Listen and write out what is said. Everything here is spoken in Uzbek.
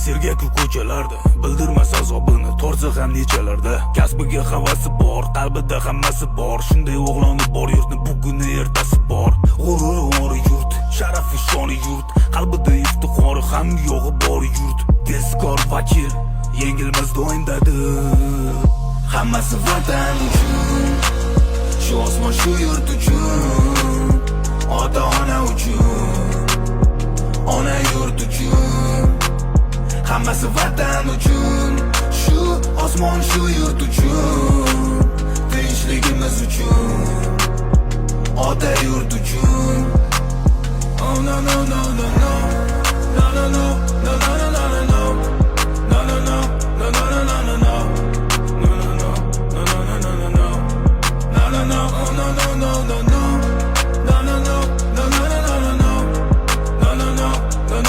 sergak ko'chalarda bildirmas azobini tortsa ham nechalarda. Kasbiga havasi bor, qalbida hammasi bor. Shunday o'g'loni bor yurtni buguni ertasi bor. G'ururi yurt, sharafi shoni yurt, qalbida iftixori ham yo'g'i bor yurt. Tezkor vakil, yengilmas doimdadir. Hammasi vatan uchun, shu osmon shu yurt uchun, ota ona uchun, ona yurt uchun. Hammasi vatan uchun, shu osmon shu yurt uchun, tinchligimiz uchun, ota yurt uchun. Oh no no no no no.